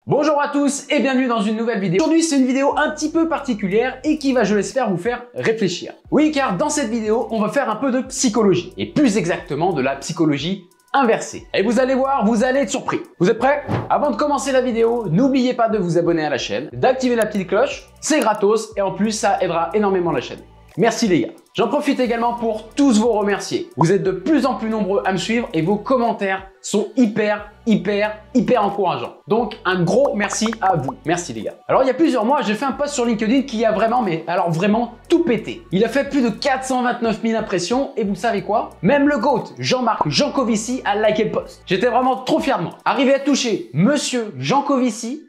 Bonjour à tous et bienvenue dans une nouvelle vidéo. Aujourd'hui c'est une vidéo un petit peu particulière et qui va, je l'espère, vous faire réfléchir. Oui, car dans cette vidéo on va faire un peu de psychologie et plus exactement de la psychologie inversée. Et vous allez voir, vous allez être surpris. Vous êtes prêts? Avant de commencer la vidéo, n'oubliez pas de vous abonner à la chaîne, d'activer la petite cloche, c'est gratos et en plus ça aidera énormément la chaîne. Merci les gars. J'en profite également pour tous vous remercier. Vous êtes de plus en plus nombreux à me suivre et vos commentaires sont hyper encourageants. Donc un gros merci à vous. Merci les gars. Alors il y a plusieurs mois, j'ai fait un post sur LinkedIn qui a vraiment, vraiment tout pété. Il a fait plus de 429 000 impressions et vous savez quoi? Même le GOAT, Jean-Marc Jancovici, a liké le post. J'étais vraiment trop fier de moi. Arrivé à toucher Monsieur Jancovici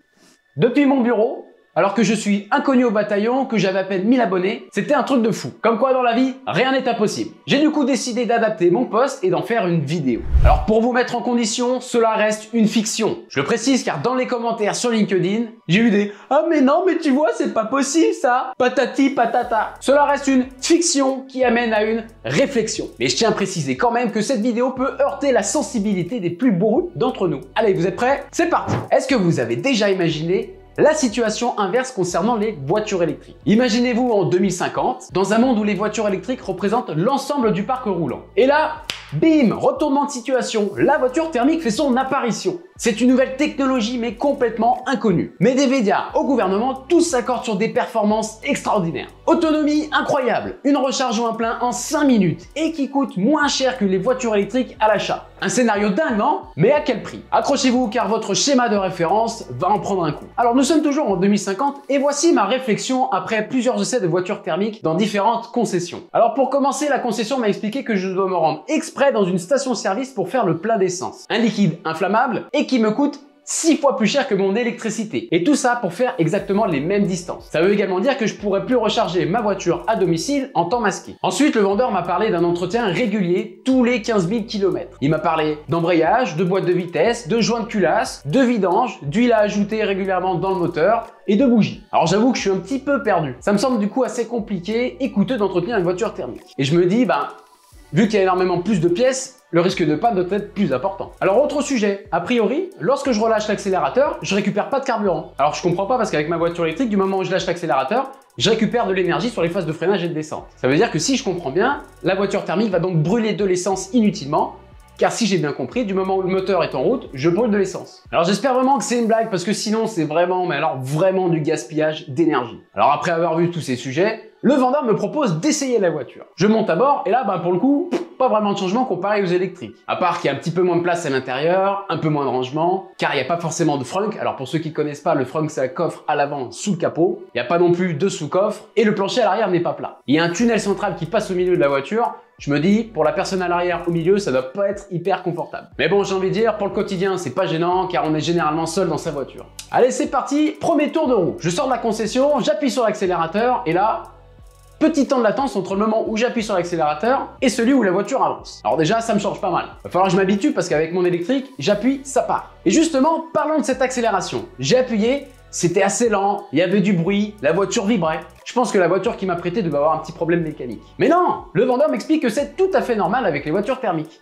depuis mon bureau, alors que je suis inconnu au bataillon, que j'avais à peine 1000 abonnés, c'était un truc de fou. Comme quoi dans la vie, rien n'est impossible. J'ai du coup décidé d'adapter mon post et d'en faire une vidéo. Alors pour vous mettre en condition, cela reste une fiction. Je le précise car dans les commentaires sur LinkedIn, j'ai eu des « Ah mais non, mais tu vois, c'est pas possible ça !» Patati patata. Cela reste une fiction qui amène à une réflexion. Mais je tiens à préciser quand même que cette vidéo peut heurter la sensibilité des plus beaux d'entre nous. Allez, vous êtes prêts? C'est parti! Est-ce que vous avez déjà imaginé la situation inverse concernant les voitures électriques? Imaginez-vous en 2050, dans un monde où les voitures électriques représentent l'ensemble du parc roulant. Et là, bim, retournement de situation, la voiture thermique fait son apparition. C'est une nouvelle technologie mais complètement inconnue. Mais des médias au gouvernement, tous s'accordent sur des performances extraordinaires. Autonomie incroyable, une recharge en plein en 5 minutes et qui coûte moins cher que les voitures électriques à l'achat. Un scénario dingue, non? Mais à quel prix? Accrochez-vous car votre schéma de référence va en prendre un coup. Alors nous sommes toujours en 2050 et voici ma réflexion après plusieurs essais de voitures thermiques dans différentes concessions. Alors pour commencer, la concession m'a expliqué que je dois me rendre exprès dans une station-service pour faire le plein d'essence. Un liquide inflammable et qui me coûte 6 fois plus cher que mon électricité. Et tout ça pour faire exactement les mêmes distances. Ça veut également dire que je pourrais plus recharger ma voiture à domicile en temps masqué. Ensuite, le vendeur m'a parlé d'un entretien régulier tous les 15 000 km. Il m'a parlé d'embrayage, de boîte de vitesse, de joint de culasse, de vidange, d'huile à ajouter régulièrement dans le moteur et de bougies. Alors j'avoue que je suis un petit peu perdu. Ça me semble du coup assez compliqué et coûteux d'entretenir une voiture thermique. Et je me dis, vu qu'il y a énormément plus de pièces, le risque de panne doit être plus important. Alors autre sujet, a priori, lorsque je relâche l'accélérateur, je récupère pas de carburant. Alors je comprends pas parce qu'avec ma voiture électrique, du moment où je lâche l'accélérateur, je récupère de l'énergie sur les phases de freinage et de descente. Ça veut dire que si je comprends bien, la voiture thermique va donc brûler de l'essence inutilement, car si j'ai bien compris, du moment où le moteur est en route, je brûle de l'essence. Alors j'espère vraiment que c'est une blague parce que sinon c'est vraiment, vraiment du gaspillage d'énergie. Alors après avoir vu tous ces sujets, le vendeur me propose d'essayer la voiture. Je monte à bord et là, pour le coup, pas vraiment de changement comparé aux électriques. À part qu'il y a un petit peu moins de place à l'intérieur, un peu moins de rangement, car il n'y a pas forcément de frunk. Alors pour ceux qui ne connaissent pas, le frunk c'est un coffre à l'avant sous le capot. Il n'y a pas non plus de sous-coffre et le plancher à l'arrière n'est pas plat. Il y a un tunnel central qui passe au milieu de la voiture. Je me dis, pour la personne à l'arrière au milieu, ça doit pas être hyper confortable. Mais bon, j'ai envie de dire, pour le quotidien, c'est pas gênant car on est généralement seul dans sa voiture. Allez, c'est parti, premier tour de roue. Je sors de la concession, j'appuie sur l'accélérateur et là, petit temps de latence entre le moment où j'appuie sur l'accélérateur et celui où la voiture avance. Alors déjà, ça me change pas mal. Va falloir que je m'habitue parce qu'avec mon électrique, j'appuie, ça part. Et justement, parlons de cette accélération. J'ai appuyé, c'était assez lent, il y avait du bruit, la voiture vibrait. Je pense que la voiture qui m'a prêté devait avoir un petit problème mécanique. Mais non, le vendeur m'explique que c'est tout à fait normal avec les voitures thermiques.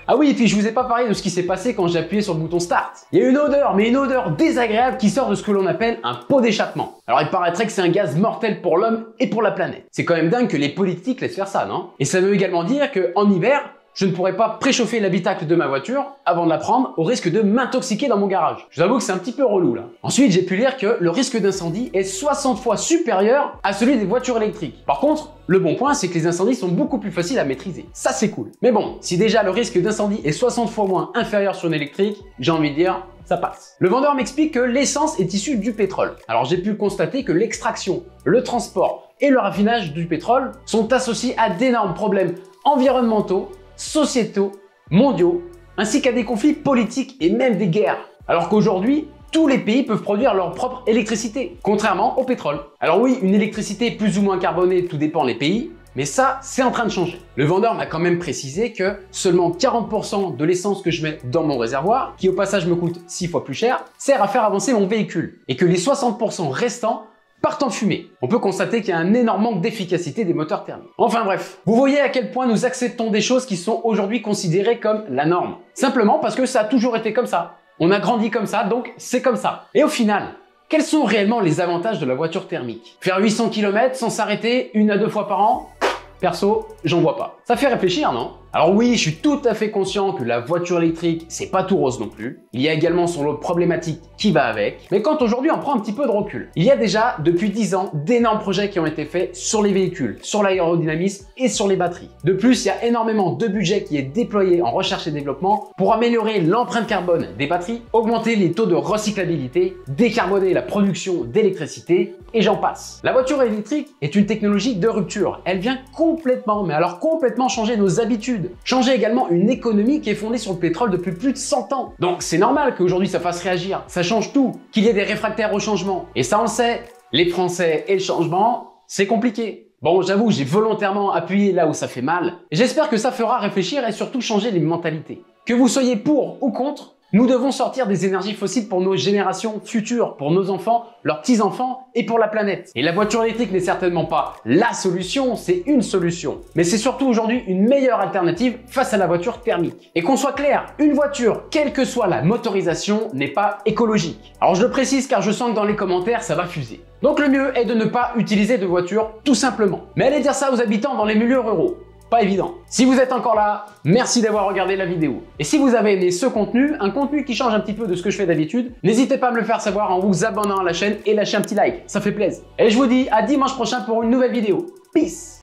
Ah oui, et puis je vous ai pas parlé de ce qui s'est passé quand j'ai appuyé sur le bouton Start. Il y a une odeur, mais une odeur désagréable qui sort de ce que l'on appelle un pot d'échappement. Alors il paraîtrait que c'est un gaz mortel pour l'homme et pour la planète. C'est quand même dingue que les politiques laissent faire ça, non? Et ça veut également dire qu'en hiver, je ne pourrais pas préchauffer l'habitacle de ma voiture avant de la prendre au risque de m'intoxiquer dans mon garage. Je vous avoue que c'est un petit peu relou là. Ensuite, j'ai pu lire que le risque d'incendie est 60 fois supérieur à celui des voitures électriques. Par contre, le bon point, c'est que les incendies sont beaucoup plus faciles à maîtriser. Ça, c'est cool. Mais bon, si déjà le risque d'incendie est 60 fois moins inférieur sur une électrique, j'ai envie de dire, ça passe. Le vendeur m'explique que l'essence est issue du pétrole. Alors j'ai pu constater que l'extraction, le transport et le raffinage du pétrole sont associés à d'énormes problèmes environnementaux, sociétaux, mondiaux, ainsi qu'à des conflits politiques et même des guerres. Alors qu'aujourd'hui, tous les pays peuvent produire leur propre électricité, contrairement au pétrole. Alors oui, une électricité plus ou moins carbonée, tout dépend des pays, mais ça, c'est en train de changer. Le vendeur m'a quand même précisé que seulement 40% de l'essence que je mets dans mon réservoir, qui au passage me coûte 6 fois plus cher, sert à faire avancer mon véhicule, et que les 60% restants partent en fumée. On peut constater qu'il y a un énorme manque d'efficacité des moteurs thermiques. Enfin bref, vous voyez à quel point nous acceptons des choses qui sont aujourd'hui considérées comme la norme. Simplement parce que ça a toujours été comme ça. On a grandi comme ça, donc c'est comme ça. Et au final, quels sont réellement les avantages de la voiture thermique? Faire 800 km sans s'arrêter 1 à 2 fois par an? Perso, j'en vois pas. Ça fait réfléchir, non? Alors oui, je suis tout à fait conscient que la voiture électrique, c'est pas tout rose non plus. Il y a également son lot de problématiques qui va avec. Mais quand aujourd'hui on prend un petit peu de recul, il y a déjà depuis 10 ans d'énormes projets qui ont été faits sur les véhicules, sur l'aérodynamisme et sur les batteries. De plus, il y a énormément de budget qui est déployé en recherche et développement pour améliorer l'empreinte carbone des batteries, augmenter les taux de recyclabilité, décarboner la production d'électricité et j'en passe. La voiture électrique est une technologie de rupture. Elle vient complètement, mais alors complètement changer nos habitudes. Changer également une économie qui est fondée sur le pétrole depuis plus de 100 ans. Donc c'est normal qu'aujourd'hui ça fasse réagir. Ça change tout, qu'il y ait des réfractaires au changement. Et ça on le sait, les Français et le changement, c'est compliqué. Bon, j'avoue, j'ai volontairement appuyé là où ça fait mal. J'espère que ça fera réfléchir et surtout changer les mentalités. Que vous soyez pour ou contre, nous devons sortir des énergies fossiles pour nos générations futures, pour nos enfants, leurs petits-enfants et pour la planète. Et la voiture électrique n'est certainement pas la solution, c'est une solution. Mais c'est surtout aujourd'hui une meilleure alternative face à la voiture thermique. Et qu'on soit clair, une voiture, quelle que soit la motorisation, n'est pas écologique. Alors je le précise car je sens que dans les commentaires, ça va fuser. Donc le mieux est de ne pas utiliser de voiture, tout simplement. Mais allez dire ça aux habitants dans les milieux ruraux. Pas évident. Si vous êtes encore là, merci d'avoir regardé la vidéo. Et si vous avez aimé ce contenu, un contenu qui change un petit peu de ce que je fais d'habitude, n'hésitez pas à me le faire savoir en vous abonnant à la chaîne et lâchez un petit like, ça fait plaisir. Et je vous dis à dimanche prochain pour une nouvelle vidéo. Peace!